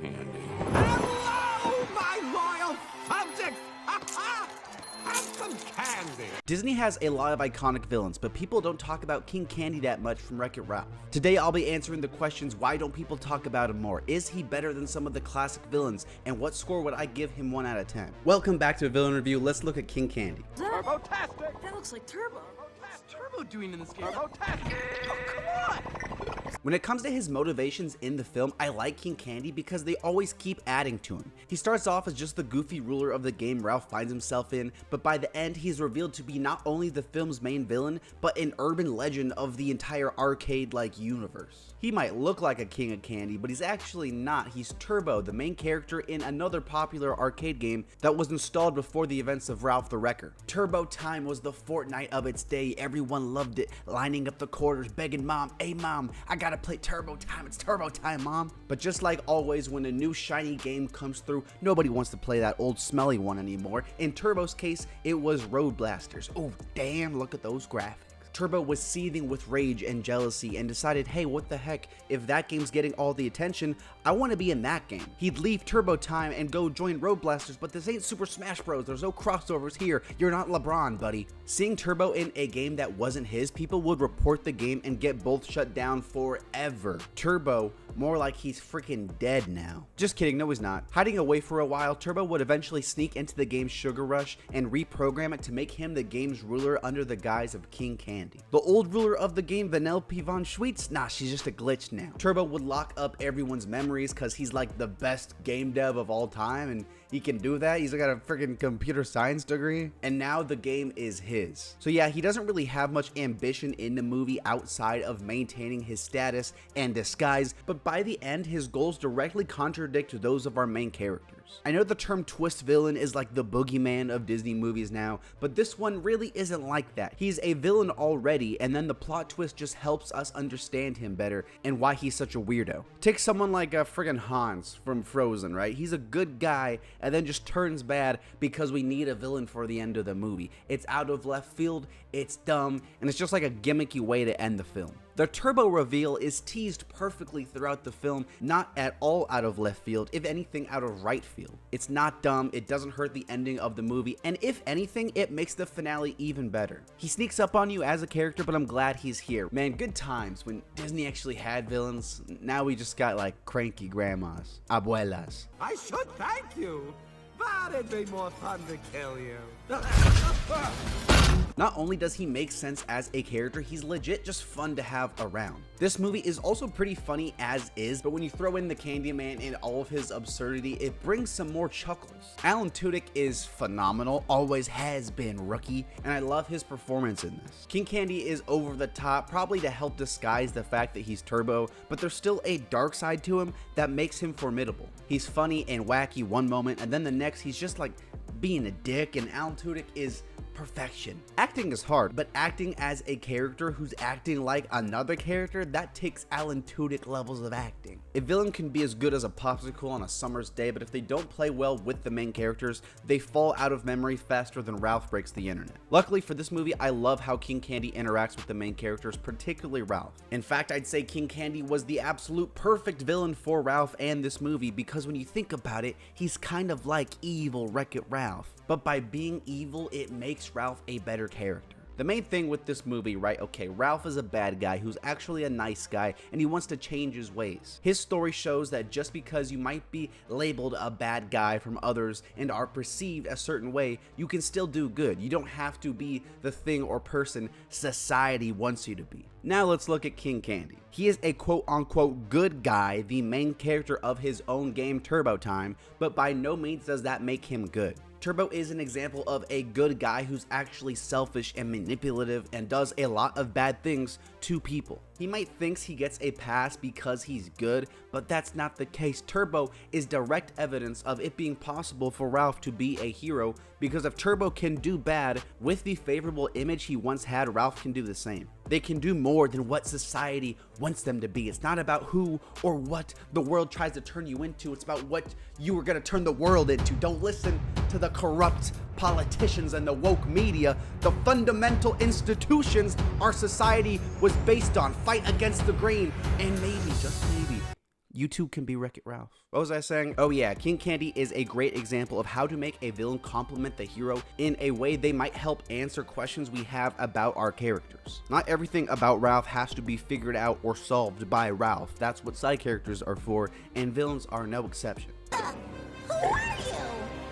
Candy. Hello, my loyal subjects! Have some candy! Disney has a lot of iconic villains, but people don't talk about King Candy that much from Wreck-It Ralph. Today I'll be answering the questions: why don't people talk about him more? Is he better than some of the classic villains? And what score would I give him 1 out of 10? Welcome back to a villain review. Let's look at King Candy. Turbo-tastic! That looks like Turbo. What's Turbo doing in this game? Turbo-tastic! Oh, come on! When it comes to his motivations in the film, I like King Candy because they always keep adding to him. He starts off as just the goofy ruler of the game Ralph finds himself in, but by the end he's revealed to be not only the film's main villain, but an urban legend of the entire arcade-like universe. He might look like a king of candy, but he's actually not. He's Turbo, the main character in another popular arcade game that was installed before the events of Ralph the Wrecker. Turbo Time was the Fortnite of its day. Everyone loved it, lining up the quarters, begging mom, "Hey mom, I gotta play Turbo Time, it's Turbo Time, mom." But just like always, when a new shiny game comes through, nobody wants to play that old smelly one anymore. In Turbo's case, it was Road Blasters. Oh damn, look at those graphics. Turbo was seething with rage and jealousy and decided, hey, what the heck, if that game's getting all the attention, I want to be in that game. He'd leave Turbo Time and go join Road Blasters, but this ain't Super Smash Bros. There's no crossovers here. You're not LeBron, buddy. Seeing Turbo in a game that wasn't his, people would report the game and get both shut down forever. Turbo, more like he's freaking dead now. Just kidding, no he's not. Hiding away for a while, Turbo would eventually sneak into the game's Sugar Rush and reprogram it to make him the game's ruler under the guise of King Candy. The old ruler of the game, Vanellope von Schweetz, nah, she's just a glitch now. Turbo would lock up everyone's memories because he's like the best game dev of all time, and he can do that. He's got a freaking computer science degree, and now the game is his. So yeah, he doesn't really have much ambition in the movie outside of maintaining his status and disguise, but by the end, his goals directly contradict those of our main characters. I know the term twist villain is like the boogeyman of Disney movies now, but this one really isn't like that. He's a villain already, and then the plot twist just helps us understand him better and why he's such a weirdo. Take someone like friggin' Hans from Frozen, right? He's a good guy and then just turns bad because we need a villain for the end of the movie. It's out of left field, it's dumb, and it's just like a gimmicky way to end the film. The Turbo reveal is teased perfectly throughout the film, not at all out of left field, if anything out of right field. It's not dumb, it doesn't hurt the ending of the movie, and if anything, it makes the finale even better. He sneaks up on you as a character, but I'm glad he's here. Man, good times when Disney actually had villains. Now we just got like cranky grandmas, abuelas. I should thank you, but it'd be more fun to kill you. Not only does he make sense as a character, he's legit just fun to have around. This movie is also pretty funny as is, but when you throw in the Candyman and all of his absurdity, it brings some more chuckles. Alan Tudyk is phenomenal, always has been, rookie, and I love his performance in this. King Candy is over the top, probably to help disguise the fact that he's Turbo, but there's still a dark side to him that makes him formidable. He's funny and wacky one moment, and then the next he's just like being a dick, and Alan Tudyk is perfection. Acting is hard, but acting as a character who's acting like another character, that takes Alan Tudyk levels of acting. A villain can be as good as a popsicle on a summer's day, but if they don't play well with the main characters, they fall out of memory faster than Ralph breaks the internet. Luckily for this movie, I love how King Candy interacts with the main characters, particularly Ralph. In fact, I'd say King Candy was the absolute perfect villain for Ralph and this movie, because when you think about it, he's kind of like evil Wreck-It Ralph. But by being evil, it makes Ralph a better character. The main thing with this movie, right, okay, Ralph is a bad guy who's actually a nice guy and he wants to change his ways. His story shows that just because you might be labeled a bad guy from others and are perceived a certain way, you can still do good. You don't have to be the thing or person society wants you to be. Now let's look at King Candy. He is a quote-unquote good guy, the main character of his own game Turbo Time, but by no means does that make him good. Turbo is an example of a good guy who's actually selfish and manipulative and does a lot of bad things to people. He might think he gets a pass because he's good, but that's not the case. Turbo is direct evidence of it being possible for Ralph to be a hero, because if Turbo can do bad with the favorable image he once had, Ralph can do the same. They can do more than what society wants them to be. It's not about who or what the world tries to turn you into. It's about what you are going to turn the world into. Don't listen to the corrupt politicians and the woke media. The fundamental institutions our society was based on. Fight against the grain, and maybe, just maybe, you too can be Wreck-It Ralph. What was I saying? Oh yeah, King Candy is a great example of how to make a villain complement the hero in a way they might help answer questions we have about our characters. Not everything about Ralph has to be figured out or solved by Ralph. That's what side characters are for, and villains are no exception. Who are you?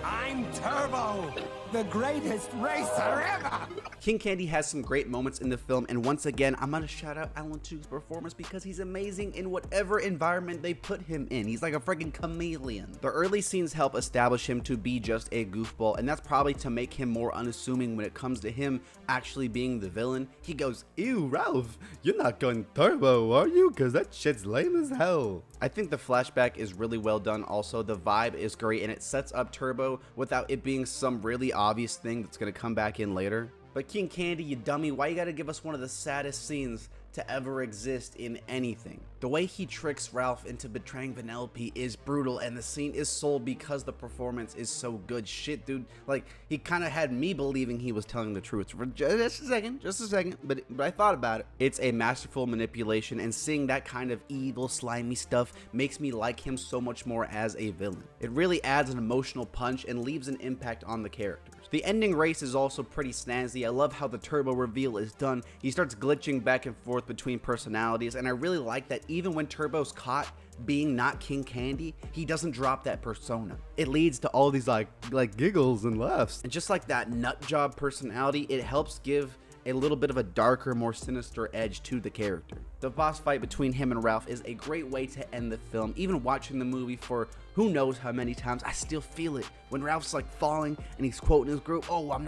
I'm Turbo, the greatest racer ever! King Candy has some great moments in the film, and once again, I'm gonna shout out Alan Tudyk's performance because he's amazing in whatever environment they put him in. He's like a freaking chameleon. The early scenes help establish him to be just a goofball, and that's probably to make him more unassuming when it comes to him actually being the villain. He goes, "Ew, Ralph, you're not going turbo, are you? Cause that shit's lame as hell." I think the flashback is really well done. Also, the vibe is great, and it sets up Turbo without it being some really obvious thing that's gonna come back in later. But King Candy, you dummy, why you gotta give us one of the saddest scenes to ever exist in anything? The way he tricks Ralph into betraying Vanellope is brutal, and the scene is sold because the performance is so good. Shit, dude, like, he kind of had me believing he was telling the truth for just a second, but I thought about it. It's a masterful manipulation, and seeing that kind of evil, slimy stuff makes me like him so much more as a villain. It really adds an emotional punch and leaves an impact on the characters. The ending race is also pretty snazzy. I love how the Turbo reveal is done. He starts glitching back and forth between personalities, and I really like that even when Turbo's caught being not King Candy, he doesn't drop that persona. It leads to all these like giggles and laughs. And just like that nut job personality, it helps give a little bit of a darker, more sinister edge to the character. The boss fight between him and Ralph is a great way to end the film. Even watching the movie for who knows how many times, I still feel it. When Ralph's like falling and he's quoting his group, "Oh, I'm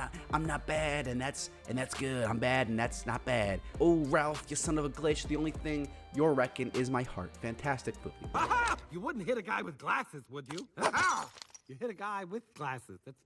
not bad, and that's good. I'm bad, and that's not bad. Oh, Ralph, you son of a glitch. The only thing you're wrecking is my heart." Fantastic movie. Aha! You wouldn't hit a guy with glasses, would you? Aha! You hit a guy with glasses. That's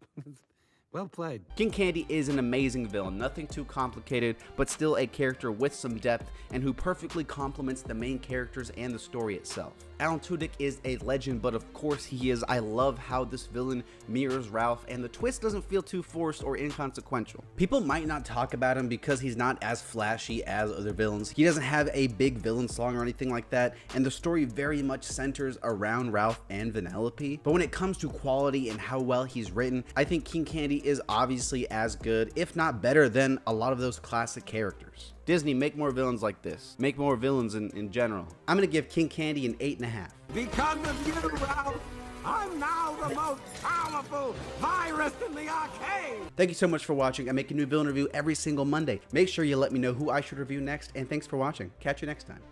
well played. King Candy is an amazing villain, nothing too complicated, but still a character with some depth and who perfectly complements the main characters and the story itself. Alan Tudyk is a legend, but of course he is. I love how this villain mirrors Ralph, and the twist doesn't feel too forced or inconsequential. People might not talk about him because he's not as flashy as other villains. He doesn't have a big villain song or anything like that, and the story very much centers around Ralph and Vanellope. But when it comes to quality and how well he's written, I think King Candy is obviously as good, if not better, than a lot of those classic characters. Disney, make more villains like this. Make more villains in general. I'm gonna give King Candy an 8.5. Because of you, Ralph, I'm now the most powerful virus in the arcade! Thank you so much for watching. I make a new villain review every single Monday. Make sure you let me know who I should review next, and thanks for watching. Catch you next time.